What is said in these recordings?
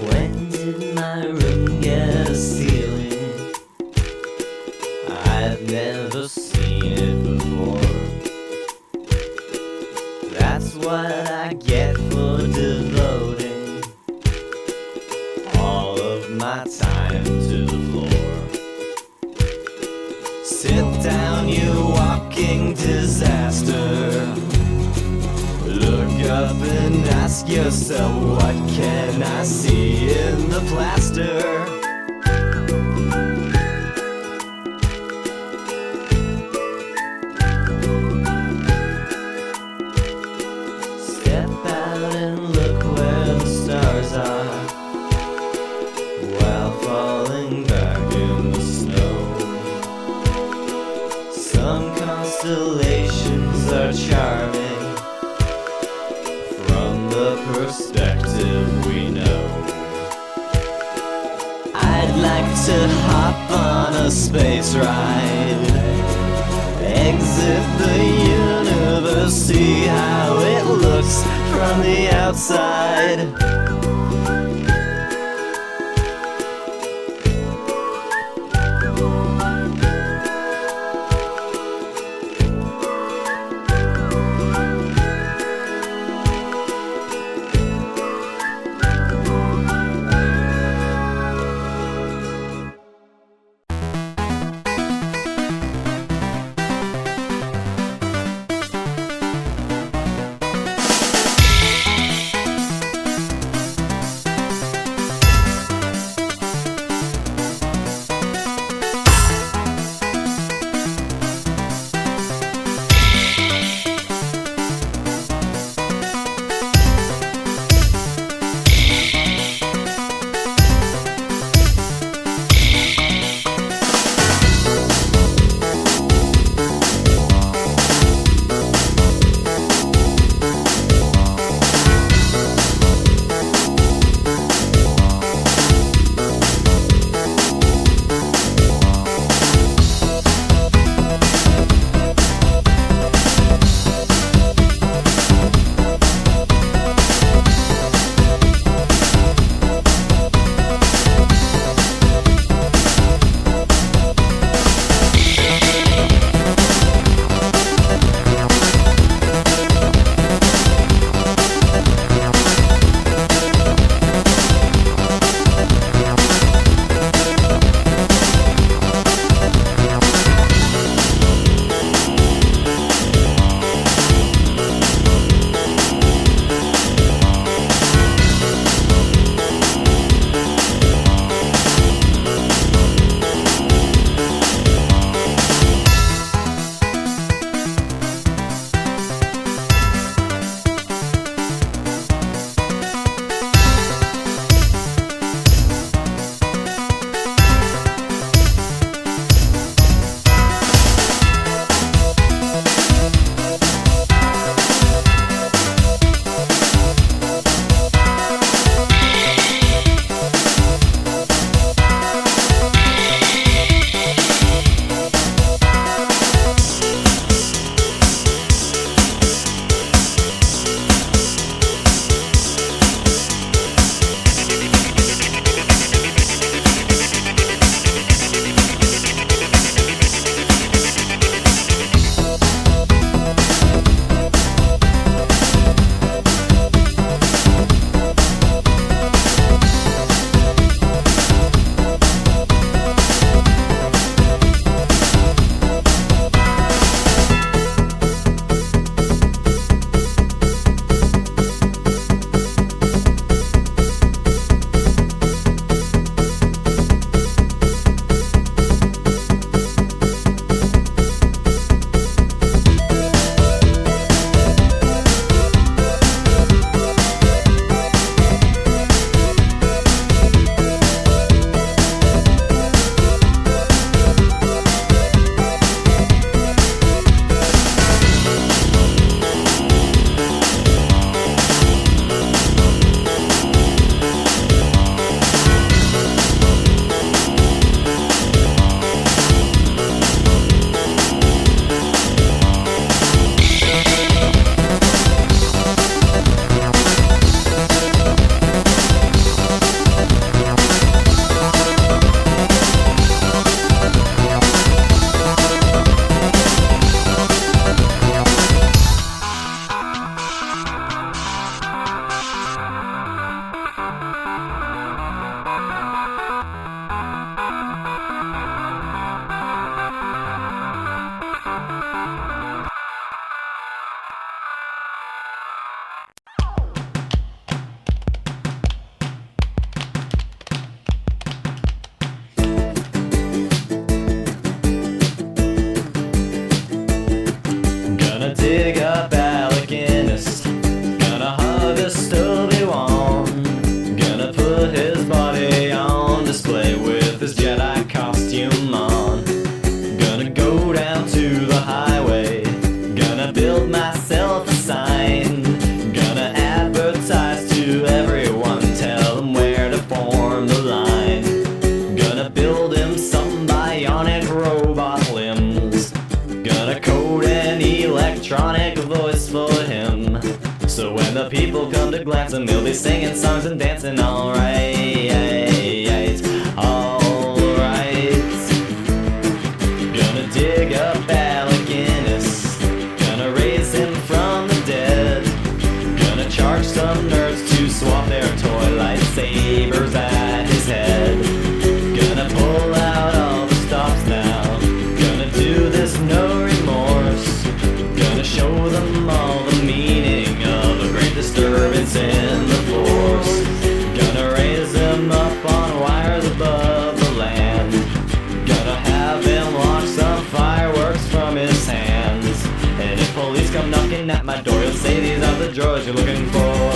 When did my room get a ceiling? I've never seen it before. That's what I get for devoting all of my time to the floor. Sit down, you walking disaster. Look up and ask yourself, what can I see in the plaster? Step out and look where the stars are, while falling back in the snow. Some constellations are charming from the perspective we know. I'd like to hop on a space ride, exit the universe, see how it looks from the outside. put his body on display with his Jedi costume on. Gonna go down to the highway, gonna build myself a sign, gonna advertise to everyone, tell them where to form the line. Gonna build him some bionic robot limbs, gonna code an electronic voice for him, so when the people come to glance him, he'll be singing songs and dancing alright, alright. Gonna dig up Alec Guinness, gonna raise him from the dead, gonna charge some nerds to swap their toy lightsabers at his head. Gonna pull out all the stops now, gonna do this no remorse, gonna show them all the meaning of a great disturbance in the force. Gonna raise him up on wires above the land, gonna have him launch some fireworks from his hands, and if police come knocking at my door, you'll say these are the droids you're looking for.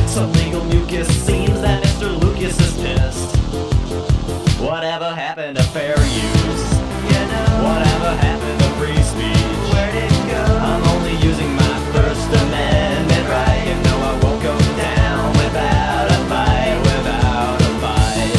Some legal mucus seems that Mr. Lucas is pissed. Whatever happened to fair use? Whatever happened to free speech? Where'd it go? I'm only using my First Amendment right. You know I won't go down without a fight, without a fight.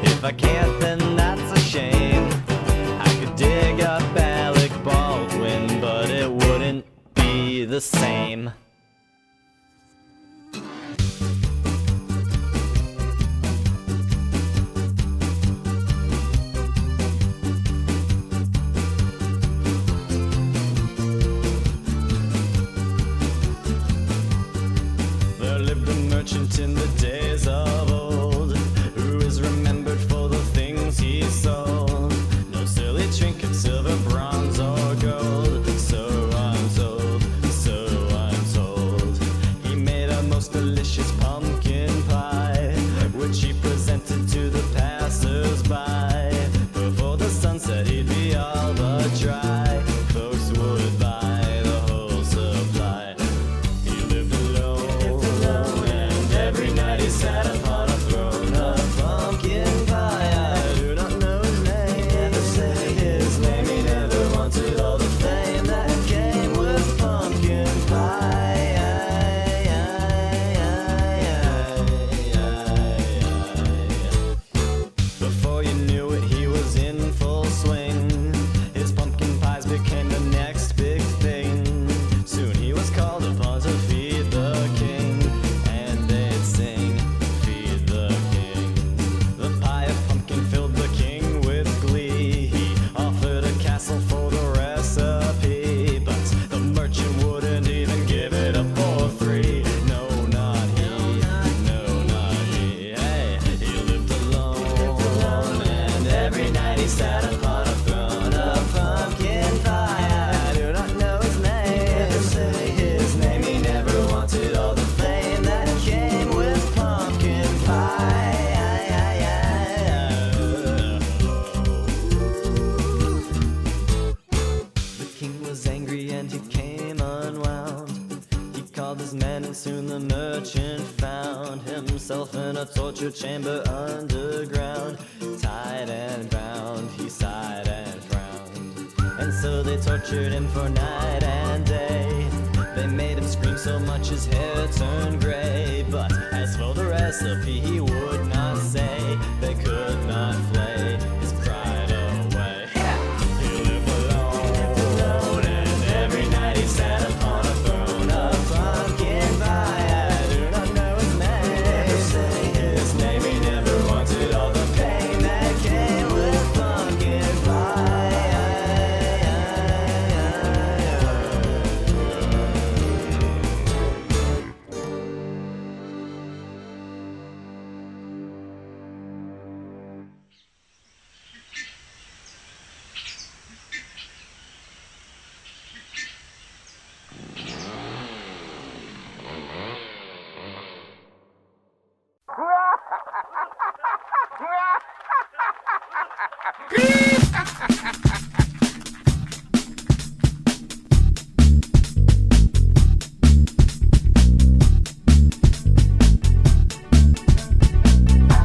If I can't, then that's a shame. I could dig up Alec Baldwin, but it wouldn't be the same. There lived a merchant in the days of old, who is remembered for the things he sold. No silly trinkets, silver, bronze, or gold. So I'm told, so I'm told. He made a most delicious pumpkin pie, which he presented to the passers-by. Before the sunset he'd be all but dry. Folks would buy the whole supply. He lived alone, and every night he sat upon a throne of pumpkin pie. I do not know his name, never say his name. He never wanted all the fame that came with pumpkin pie. Before you knew it, he was in full swing. His pumpkin pies became the next big thing. Soon he was called upon to feed the king, and they'd sing, feed the king. The pie of pumpkin filled the king with glee. He offered a castle for the recipe, but the merchant wouldn't even give it up for free. No, not he, no, not he. Hey, he lived alone, and every night he sat upon a throne of pumpkin pie. I do not know his name, never say his name. He never wanted all the fame that came with pumpkin pie. The king was angry and he came unwound. He called his men and soon the merchant found himself in a torture chamber underground. Tied and bound, he sighed and frowned. And so they tortured him for night and day. They made him scream so much his hair turned gray. But as for the recipe, he would not say. They could not flay his pride away. He lived alone, and every night he sat upon a throne of pumpkin pie. I do not know his name. His name, he never wanted all the pain that came with pumpkin pie.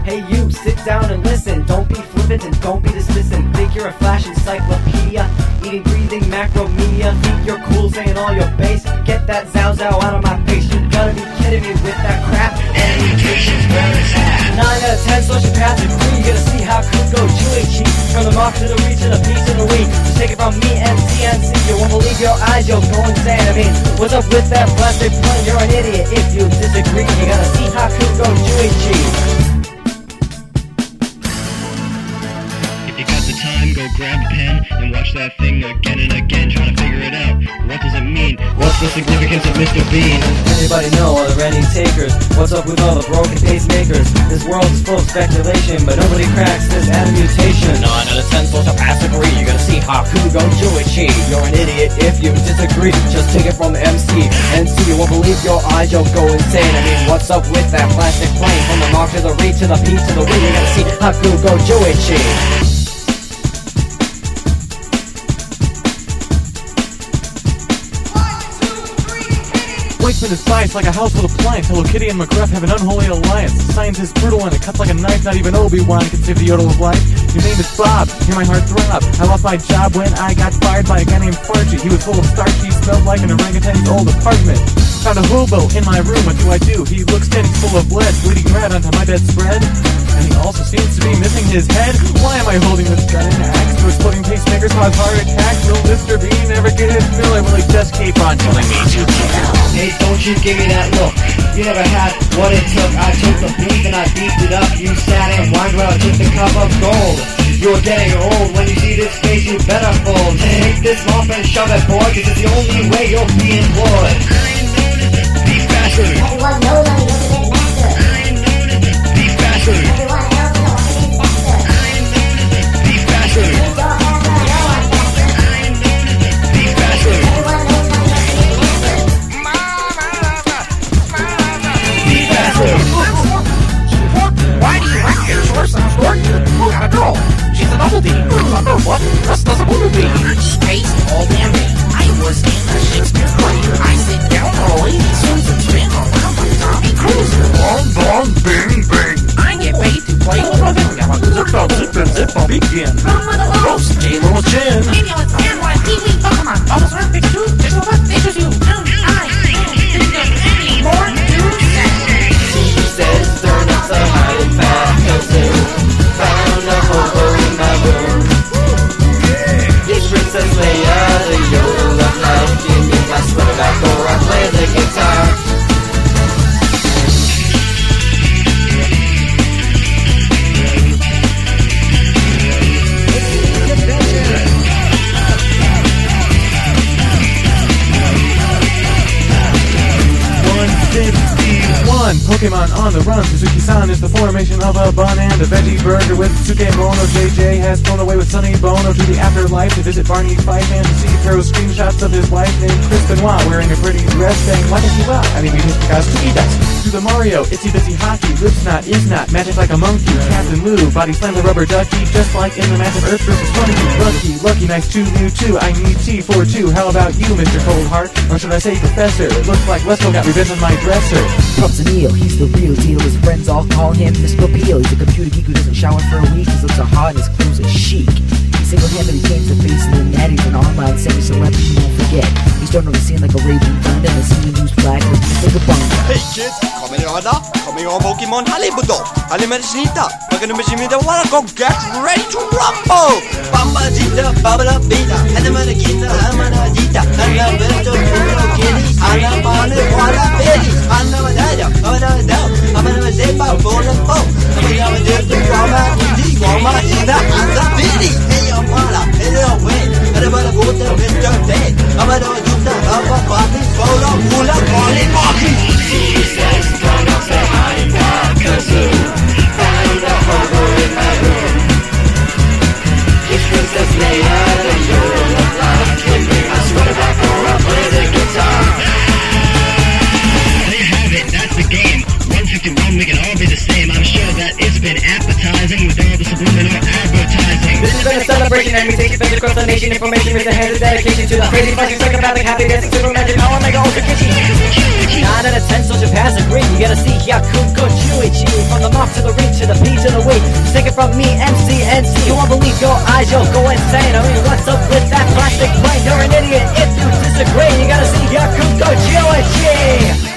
Hey you, sit down and listen. Don't be flippant and don't be dismissing. Think you're a flash encyclopedia, eating, breathing macromedia. Think you're cool, saying all your bass. Get that zow zow out of my face. You gotta be kidding me with that crap. Education's where it's at. 9 out of 10 social path degree. You gotta see how could go UHE. From the mark to the reach to the P to the we. Just take it from me and CNC. You won't believe your eyes, you'll go insane. I mean, what's up with that plastic plane? You're an idiot if you disagree. You gotta see how could go UHE. If you got the time, go grab a pen and watch that thing again and again, trying to figure it out. What does it mean? What's the significance of Mr. Bean? Anybody know all the ready takers? What's up with all the broken pacemakers? This world is full of speculation, but nobody cracks this atom mutation. 9 out of 10 social paths agree. You gotta see how could go Jewish. You're an idiot if you disagree. Just take it from MC and see. You won't believe your eyes, you'll go insane. I mean, what's up with that plastic plane? From the mark to the re to the P to the we. You gotta see how could go Jewish. Wakeman is biased like a house full of appliance. Hello Kitty and McGruff have an unholy alliance. Science is brutal and it cuts like a knife. Not even Obi-Wan can save the yodel of life. Your name is Bob, hear my heart throb. I lost my job when I got fired by a guy named Fargie. He was full of starch, he smelled like an orangutan's old apartment. Found a hobo in my room, what do? He looks dead, he's full of lead, bleeding red onto my bedspread. And he also seems to be missing his head. Why am I holding this gun and axe? To exploding pacemakers cause heart attacks. Will Mr. Bean ever get his fill? Or will he just keep on telling me to kill? Hey, don't you give me that look. You never had what it took. I took the beef and I beefed it up. You sat and whined while I took the cup of gold. You're getting old. When you see this face, you better fold. Take this off and shove it, boy, cause it's the only way you'll be employed. I am known as the beef bastard. Everyone knows I'm the ultimate master. I am known as the beef bastard. Everyone else knows I'm the investor. I am known as the beef bastard. You don't ever know I'm faster. I am known as the beef bastard. Everyone knows I'm the ultimate master. Beef bastard. Why do you like your source and story? Who got a girl? She's a double D. What? That's a movie. Space all damn day. I was in a Shakespeare play. I sit down early, Susan spin around like Tommy Cruiser. Bong bong bing bing. I get paid to play with a villain. Zip up, zip and zip up, begin. Roast J-Lo chin. Maybe let's air like TV. Pokemon. Almost run fix two. Digital what? Nature's you. I didn't get any more to say. She says turn up the high fat coaster. Found a hobo in my room. It's Princess Leia, the Yoda of life. Give me my sweater back or I play the guitar. Pokemon on the run. Suzuki-san is the formation of a bun and a veggie burger with Sukemono. JJ has flown away with Sonny Bono to the afterlife to visit Barney Fife and to see throws screenshots of his wife named Chris Benoit wearing a pretty dress saying, "Why does he well?" I mean, because Tsuki does. To the Mario, itsy bitsy hockey, lips not, is not, magic like a monkey. Captain Lou, body slam the rubber ducky, just like in the massive Earth vs. Funky. Lucky, nice, two, new, two. I need tea for two. How about you, Mr. Cold Heart? Or should I say Professor? It looks like Wesco got revenge on my dresser. Props to Neil, he's The real deal, his friends all call him Mr. Peel. He's a computer geek who doesn't shower for a week. His lips are hard and his clothes are chic. He single-handedly changed the face of the net. He's an online semi-celebrity you won't forget. He's starting on the scene like a raging thunder, and the scene news flag with like a bunga. Hey kids, coming on up, coming on Pokemon Halibudo, Halimarishnita, Paganumishimida, wanna go get ready to rumble! Bamba Jita, Babala Bita, Hanamana Kita, Hamana Jita, Hanabeto, Kitty, Hanamana, Walla Betty, Hanamadaya, Hamadao, Hamana Zepa, Bola Po, Hamana Jeta, Rama, Indi, Rama, Ida, Anda Betty, Hey Amala, Hey Away, Hanamana Bota, Mr. Day, Hamana Juta, Hava Party, Bola, Mula, Molly, Monkey. We can all be the same. I'm sure that it's been appetizing with all the subliminal advertising. This has been a celebration and we take it across the nation. Information with the hands of dedication to the crazy, fucking, psychopathic, happy, dancing, super magic, power, mega, ultra kitschy. 9 out of 10 social pass agree. You gotta see Yakuko Chuichi. From the mop to the reach to the P to the weight. Just take it from me, MCNC. You won't believe your eyes, you'll go insane. I mean, what's up with that plastic plane? You're an idiot if you disagree. You gotta see Yakuko Chuichi.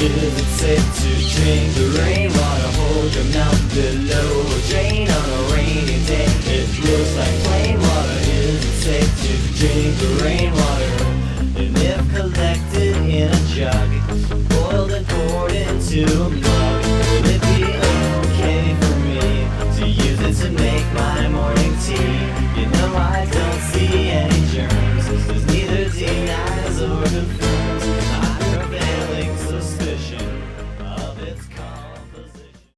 Is it safe to drink the rainwater? Hold your mouth below a drain on a rainy day. It looks like plain water. Is it safe to drink the rainwater? And if collected in a jug, boiled and poured into a